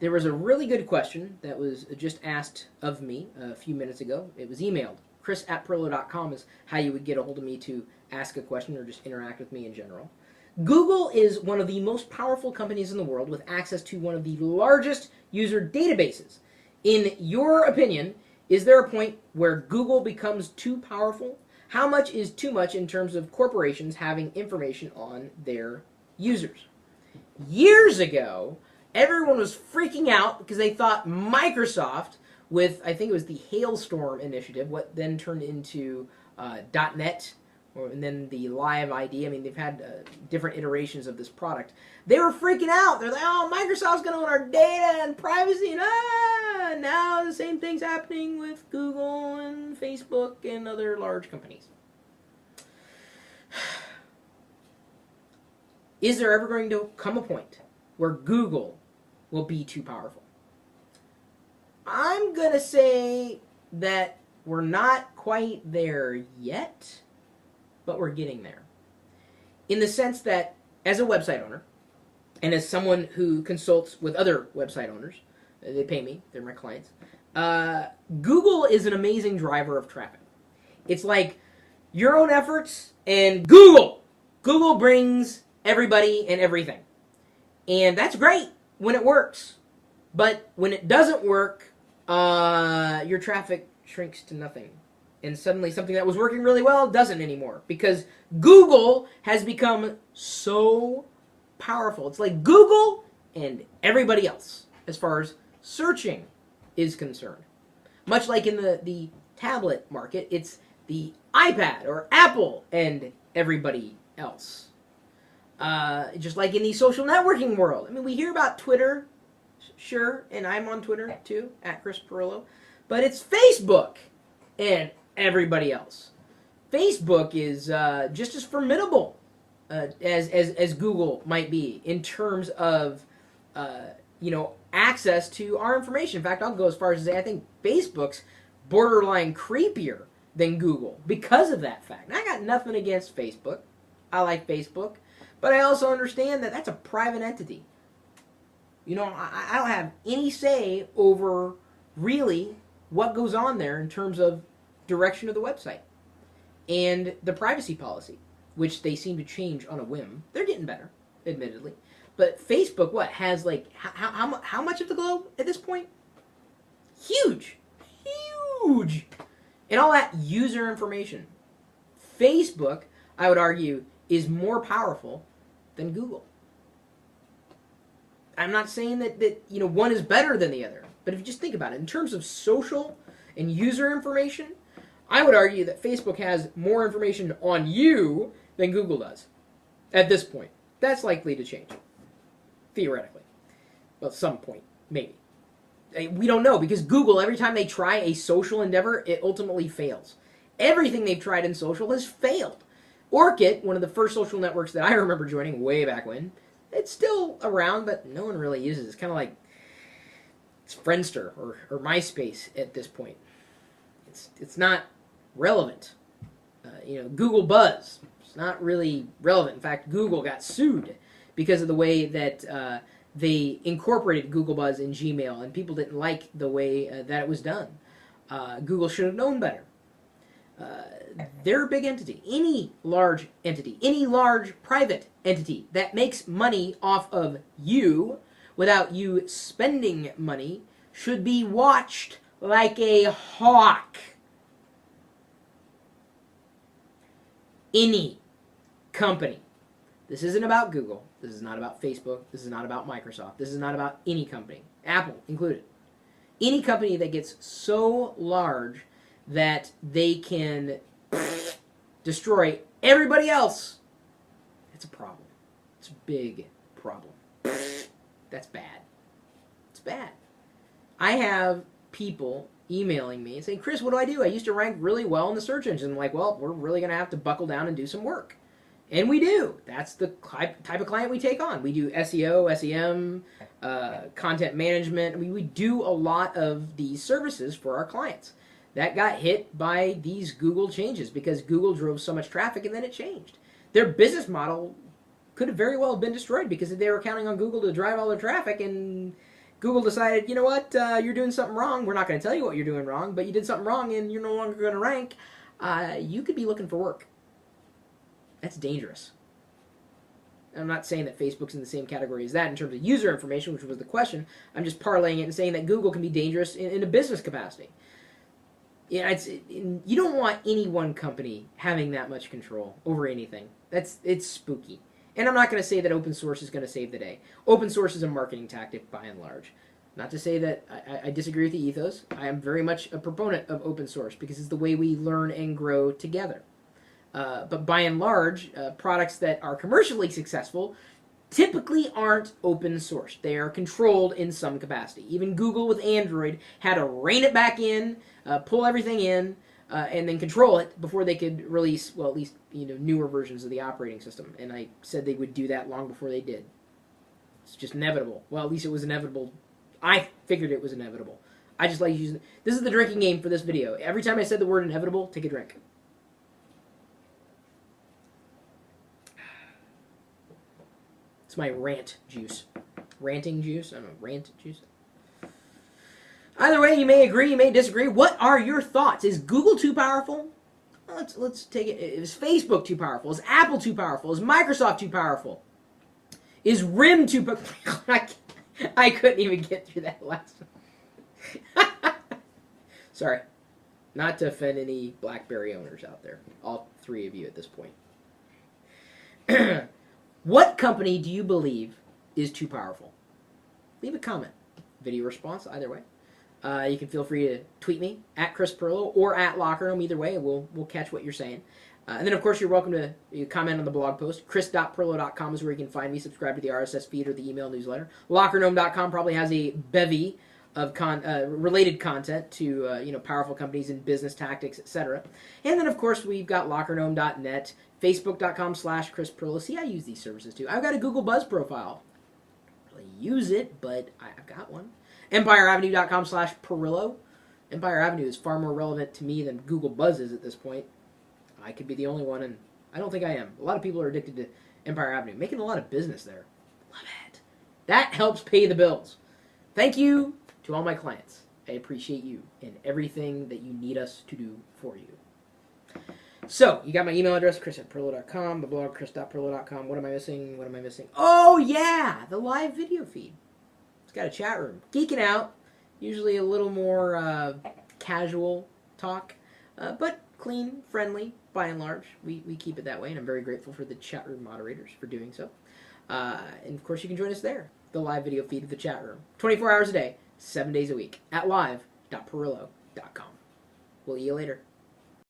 there was a really good question that was just asked of me a few minutes ago. It was emailed. Chris@Perillo.com is how you would get a hold of me to ask a question or just interact with me in general. Google is one of the most powerful companies in the world with access to one of the largest user databases. In your opinion, is there a point where Google becomes too powerful? How much is too much in terms of corporations having information on their users? Years ago, everyone was freaking out because they thought Microsoft, with I think it was the Hailstorm initiative, what then turned into .NET, and then the Live ID. I mean, they've had different iterations of this product. They were freaking out. They're like, "Oh, Microsoft's going to own our data and privacy," and now the same thing's happening with Google and Facebook and other large companies. Is there ever going to come a point where Google will be too powerful? I'm going to say that we're not quite there yet, but we're getting there. In the sense that, as a website owner, and as someone who consults with other website owners, they pay me, they're my clients, Google is an amazing driver of traffic. It's like your own efforts and Google. Google brings everybody and everything. And that's great when it works. But when it doesn't work, your traffic shrinks to nothing. And suddenly something that was working really well doesn't anymore. Because Google has become so powerful. It's like Google and everybody else as far as searching is concerned. Much like in the tablet market, it's the iPad or Apple and everybody else. Just like in the social networking world. I mean, we hear about Twitter, sure, and I'm on Twitter too, @ChrisPerillo, but it's Facebook and everybody else. Facebook is just as formidable as Google might be in terms of access to our information. In fact, I'll go as far as to say I think Facebook's borderline creepier than Google because of that fact. And I got nothing against Facebook. I like Facebook. But I also understand that that's a private entity. You know, I don't have any say over really what goes on there in terms of direction of the website. And the privacy policy, which they seem to change on a whim. They're getting better, admittedly. But Facebook, has like, how much of the globe at this point? Huge. Huge. And all that user information. Facebook, I would argue, is more powerful than Google. I'm not saying that one is better than the other, but if you just think about it, in terms of social and user information, I would argue that Facebook has more information on you than Google does at this point. That's likely to change, theoretically. Well, at some point, maybe. We don't know, because Google, every time they try a social endeavor, it ultimately fails. Everything they've tried in social has failed. Orkut, one of the first social networks that I remember joining way back when, it's still around, but no one really uses it. It's kind of like it's Friendster or MySpace at this point. It's not relevant. Google Buzz, it's not really relevant. In fact, Google got sued because of the way that they incorporated Google Buzz in Gmail, and people didn't like the way that it was done. Google should have known better. They're a big entity. Any large entity, any large private entity that makes money off of you without you spending money should be watched like a hawk. Any company. This isn't about Google. This is not about Facebook. This is not about Microsoft. This is not about any company, Apple included. Any company that gets so large that they can destroy everybody else, it's a problem. It's a big problem. That's bad. It's bad. I have people emailing me and saying, "Chris, what do I do? I used to rank really well in the search engine." I'm like, well, we're really going to have to buckle down and do some work. And we do. That's the type of client we take on. We do SEO, SEM, content management. We do a lot of these services for our clients. That got hit by these Google changes because Google drove so much traffic and then it changed. Their business model could have very well been destroyed because they were counting on Google to drive all their traffic, and Google decided, you know what, you're doing something wrong. We're not going to tell you what you're doing wrong, but you did something wrong and you're no longer going to rank. You could be looking for work. That's dangerous. I'm not saying that Facebook's in the same category as that in terms of user information, which was the question. I'm just parlaying it and saying that Google can be dangerous in a business capacity. Yeah, you don't want any one company having that much control over anything. It's spooky. And I'm not going to say that open source is going to save the day. Open source is a marketing tactic by and large. Not to say that I disagree with the ethos. I am very much a proponent of open source because it's the way we learn and grow together. But by and large, products that are commercially successful typically aren't open source. They are controlled in some capacity. Even Google with Android had to rein it back in, pull everything in, and then control it before they could release, well, at least newer versions of the operating system. And I said they would do that long before they did. It's just inevitable. Well, at least it was inevitable. I figured it was inevitable. I just like using. This is the drinking game for this video. Every time I said the word inevitable, take a drink. It's my rant juice. Ranting juice? I don't know, rant juice? Either way, you may agree, you may disagree. What are your thoughts? Is Google too powerful? Let's take it. Is Facebook too powerful? Is Apple too powerful? Is Microsoft too powerful? Is RIM too powerful? I couldn't even get through that last one. Sorry. Not to offend any BlackBerry owners out there. All three of you at this point. What company do you believe is too powerful? Leave a comment. Video response, either way. You can feel free to tweet me at Chris Pirillo or at Locker Room. Either way, we'll catch what you're saying. And then, of course, you're welcome to comment on the blog post. chris.pirillo.com is where you can find me. Subscribe to the RSS feed or the email newsletter. LockerGnome.com probably has a bevy of related content to powerful companies and business tactics, etc. And then, of course, we've got LockerGnome.net, Facebook.com/Chris Pirillo. See, I use these services too. I've got a Google Buzz profile. I don't really use it, but I've got one. EmpireAvenue.com/Pirillo. Empire Avenue is far more relevant to me than Google Buzz is at this point. I could be the only one, and I don't think I am. A lot of people are addicted to Empire Avenue, making a lot of business there. Love it. That helps pay the bills. Thank you to all my clients. I appreciate you and everything that you need us to do for you. So, you got my email address, chris@pirillo.com, the blog, chris.pirillo.com. What am I missing? What am I missing? Oh, yeah! The live video feed. It's got a chat room. Geeking out. Usually a little more casual talk, but clean, friendly, by and large. We keep it that way, and I'm very grateful for the chat room moderators for doing so. And, of course, you can join us there, the live video feed of the chat room. 24 hours a day, 7 days a week, at live.pirillo.com. We'll see you later.